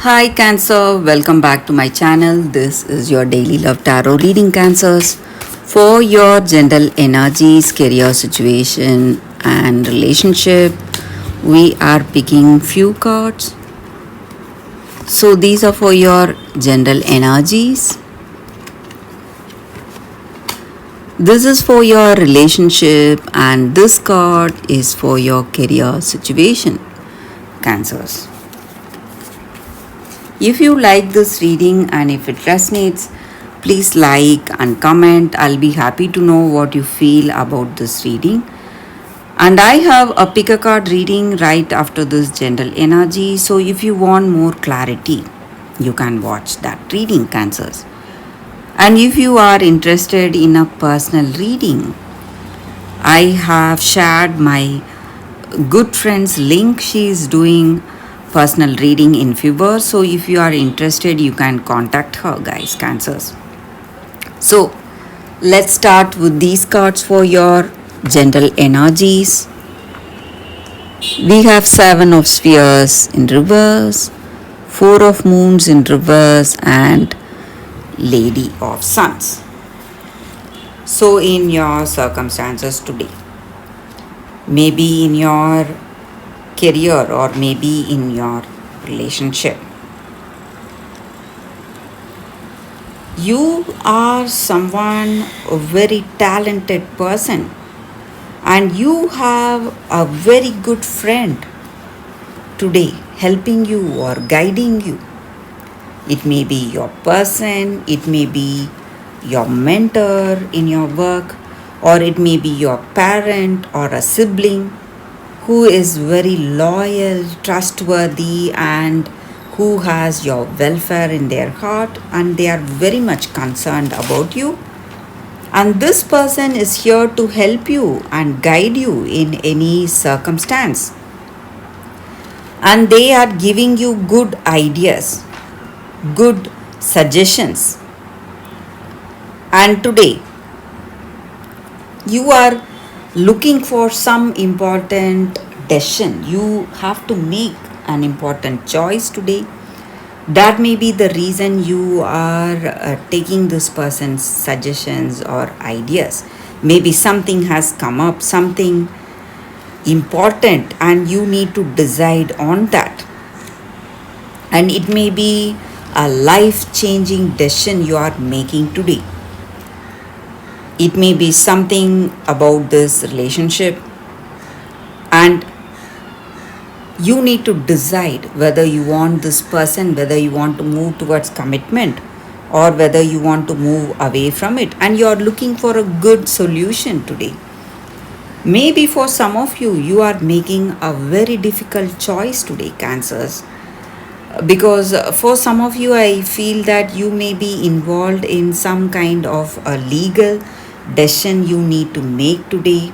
Hi Cancer, welcome back to my channel. This is your daily love tarot reading Cancers for your general energies, career situation and relationship. We are picking few cards. So these are for your general energies. This is for your relationship and this card is for your career situation Cancers. If you like this reading and if it resonates, please like and comment. I'll be happy to know what you feel about this reading. And I have a pick a card reading right after this general energy. So if you want more clarity, you can watch that reading, Cancers. And if you are interested in a personal reading, I have shared my good friend's link. She is doing personal reading in Fiverr. So if you are interested, you can contact her, guys, Cancers. So let's start with these cards for your general energies. We have Seven of Spheres in reverse, Four of Moons in reverse, and Lady of Suns. So in your circumstances today, maybe in your career or maybe in your relationship, you are someone a very talented person and you have a very good friend today helping you or guiding you. It may be your person, it may be your mentor in your work, or it may be your parent or a sibling who is very loyal, trustworthy, and who has your welfare in their heart and they are very much concerned about you. And this person is here to help you and guide you in any circumstance. And they are giving you good ideas, good suggestions. And today, you are looking for some important decision. You have to make an important choice today. That may be the reason you are taking this person's suggestions or ideas. Maybe something has come up, something important, and you need to decide on that. And it may be a life-changing decision you are making today. It may be something about this relationship, and you need to decide whether you want this person, whether you want to move towards commitment, or whether you want to move away from it. And you are looking for a good solution today. Maybe for some of you, you are making a very difficult choice today, Cancers. Because for some of you, I feel that you may be involved in some kind of a legal decision you need to make today.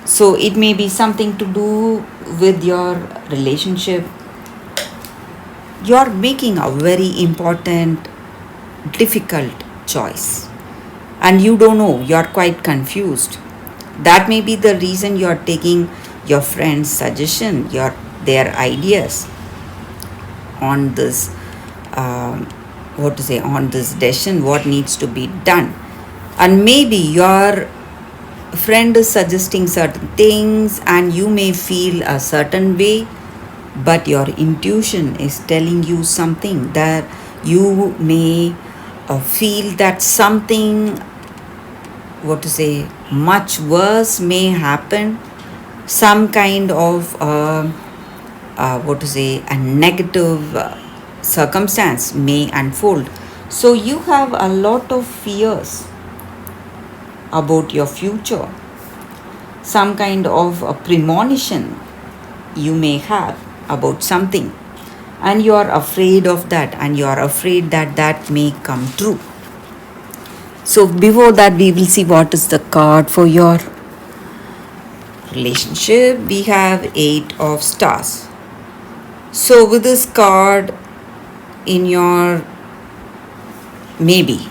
So it may be something to do with your relationship. You're making a very important, difficult choice. And you don't know, you're quite confused. That may be the reason you're taking your friend's suggestion, their ideas on this, on this decision, what needs to be done. And maybe your friend is suggesting certain things and you may feel a certain way, but your intuition is telling you something that you may feel that something much worse may happen, some kind of a negative circumstance may unfold. So you have a lot of fears about your future, some kind of a premonition you may have about something, and you are afraid of that, and you are afraid that that may come true. So before that, we will see what is the card for your relationship. We have Eight of Stars. So with this card in your, maybe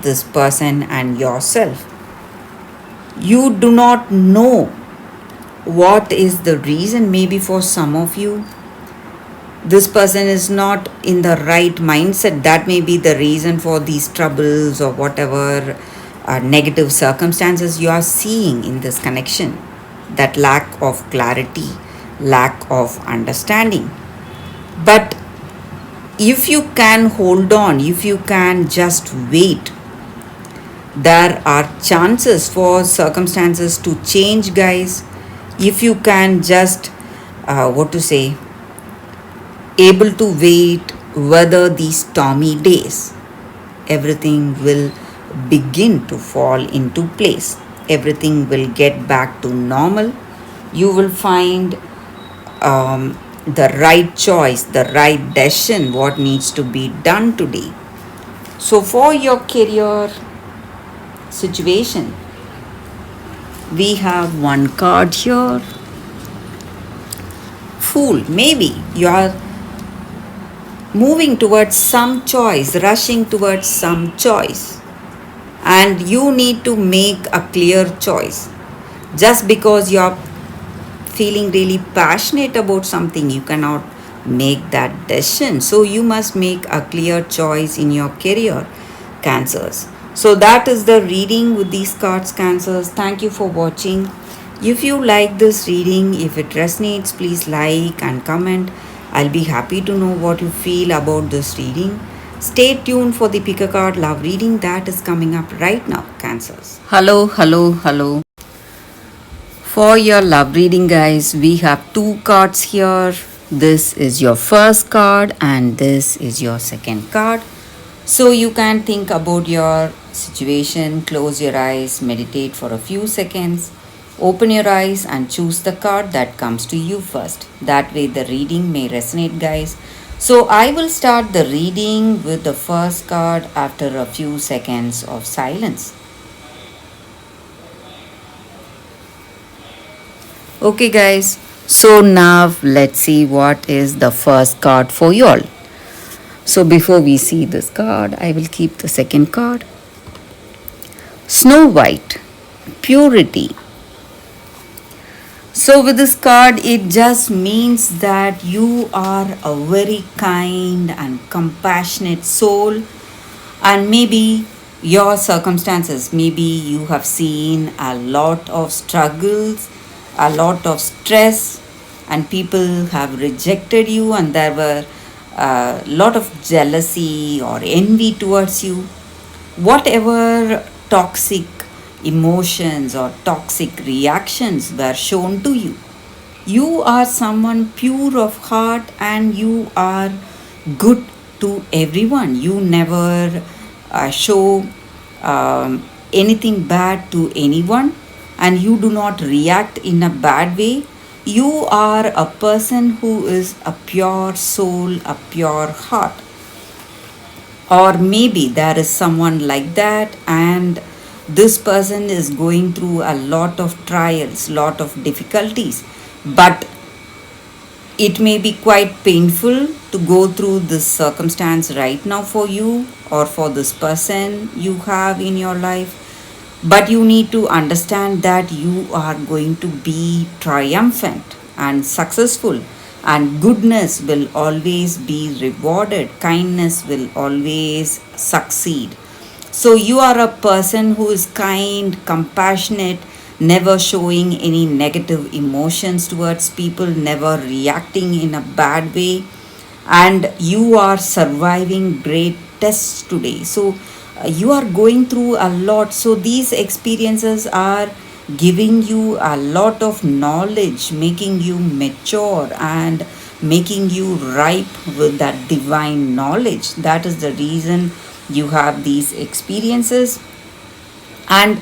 this person and yourself, you do not know what is the reason. Maybe for some of you, this person is not in the right mindset. That may be the reason for these troubles or whatever negative circumstances you are seeing in this connection. That lack of clarity, lack of understanding. But if you can hold on, if you can just wait, there are chances for circumstances to change, guys. If you can just, what to say, able to wait, weather these stormy days, everything will begin to fall into place. Everything will get back to normal. You will find the right choice, the right decision, what needs to be done today. So, for your career situation, we have one card here. Fool. Maybe you are moving towards some choice, rushing towards some choice, and you need to make a clear choice. Just because you are feeling really passionate about something, you cannot make that decision. So you must make a clear choice in your career, Cancers. So that is the reading with these cards, Cancers. Thank you for watching. If you like this reading, if it resonates, please like and comment. I'll be happy to know what you feel about this reading. Stay tuned for the pick a card love reading that is coming up right now, Cancers. Hello, hello, hello. For your love reading, guys, we have two cards here. This is your first card and this is your second card. So you can think about your situation, close your eyes, meditate for a few seconds, open your eyes and choose the card that comes to you first. That way the reading may resonate, guys. So I will start the reading with the first card after a few seconds of silence. Okay, guys, so now let's see what is the first card for you all. So before we see this card, I will keep the second card. Snow White, purity. So with this card, it just means that you are a very kind and compassionate soul, and maybe your circumstances, maybe you have seen a lot of struggles, a lot of stress, and people have rejected you, and there were a lot of jealousy or envy towards you. Whatever toxic emotions or toxic reactions were shown to you, you are someone pure of heart and you are good to everyone. You never show anything bad to anyone, and you do not react in a bad way. You are a person who is a pure soul, a pure heart. Or maybe there is someone like that, and this person is going through a lot of trials, lot of difficulties, but it may be quite painful to go through this circumstance right now for you or for this person you have in your life. But you need to understand that you are going to be triumphant and successful, and goodness will always be rewarded, kindness will always succeed. So you are a person who is kind, compassionate, never showing any negative emotions towards people, never reacting in a bad way, and you are surviving great tests today. So you are going through a lot. So these experiences are giving you a lot of knowledge, making you mature and making you ripe with that divine knowledge. That is the reason you have these experiences, and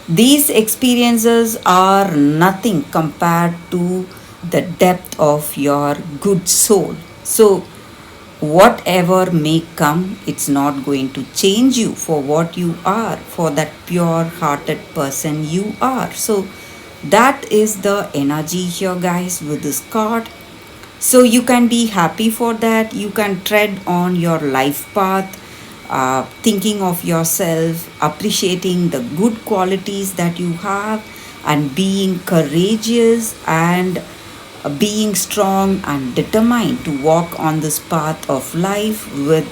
these experiences are nothing compared to the depth of your good soul. So whatever may come, it's not going to change you for what you are, for that pure hearted person you are. So that is the energy here, guys, with this card. So you can be happy for that. You can tread on your life path, thinking of yourself, appreciating the good qualities that you have, and being courageous and being strong and determined to walk on this path of life with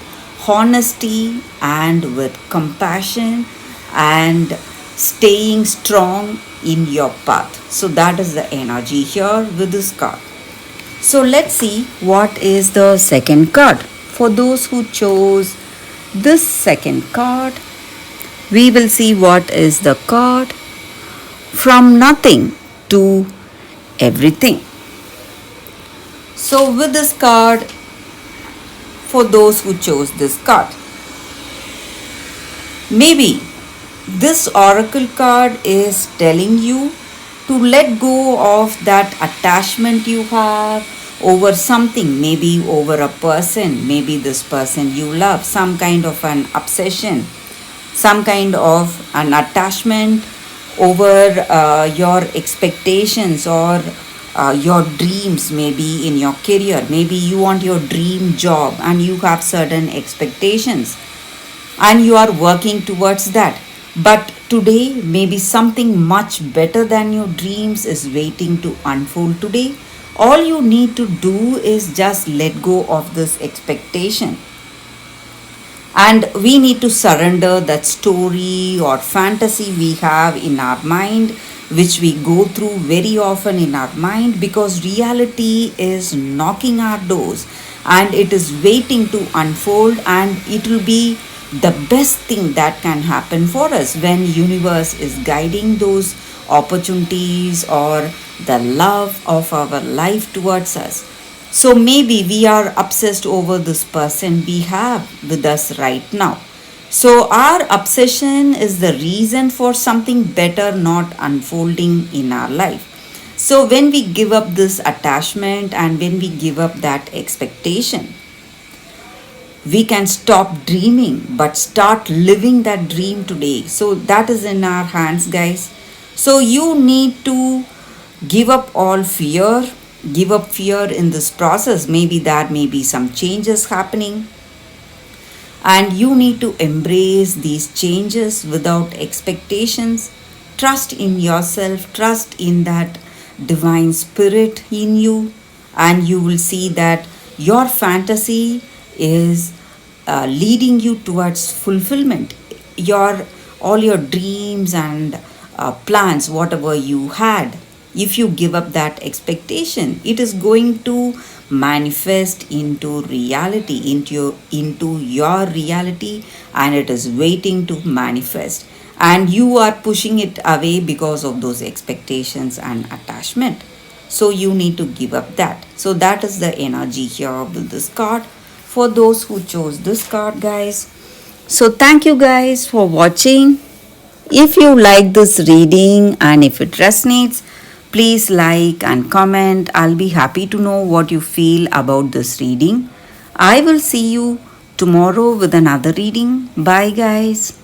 honesty and with compassion and staying strong in your path. So that is the energy here with this card. So let's see what is the second card. For those who chose this second card, we will see what is the card from nothing to everything. So, with this card, for those who chose this card, maybe this oracle card is telling you to let go of that attachment you have over something, maybe over a person, maybe this person you love, some kind of an obsession, some kind of an attachment over your expectations or your dreams, maybe in your career. Maybe you want your dream job and you have certain expectations and you are working towards that. But today, maybe something much better than your dreams is waiting to unfold today. All you need to do is just let go of this expectation. And we need to surrender that story or fantasy we have in our mind, which we go through very often in our mind, because reality is knocking our doors and it is waiting to unfold, and it will be the best thing that can happen for us when universe is guiding those opportunities or the love of our life towards us. So maybe we are obsessed over this person we have with us right now. So our obsession is the reason for something better not unfolding in our life. So when we give up this attachment and when we give up that expectation, we can stop dreaming but start living that dream today. So that is in our hands, guys. So you need to give up all fear, give up fear in this process. Maybe there may be some changes happening and you need to embrace these changes without expectations. Trust in yourself, trust in that divine spirit in you, and you will see that your fantasy is leading you towards fulfillment. Your all your dreams and plans, whatever you had, if you give up that expectation, it is going to manifest into reality, into your reality, and it is waiting to manifest, and you are pushing it away because of those expectations and attachment. So you need to give up that. So that is the energy here with this card for those who chose this card, guys. So thank you guys for watching. If you like this reading and if it resonates, please like and comment. I'll be happy to know what you feel about this reading. I will see you tomorrow with another reading. Bye, guys.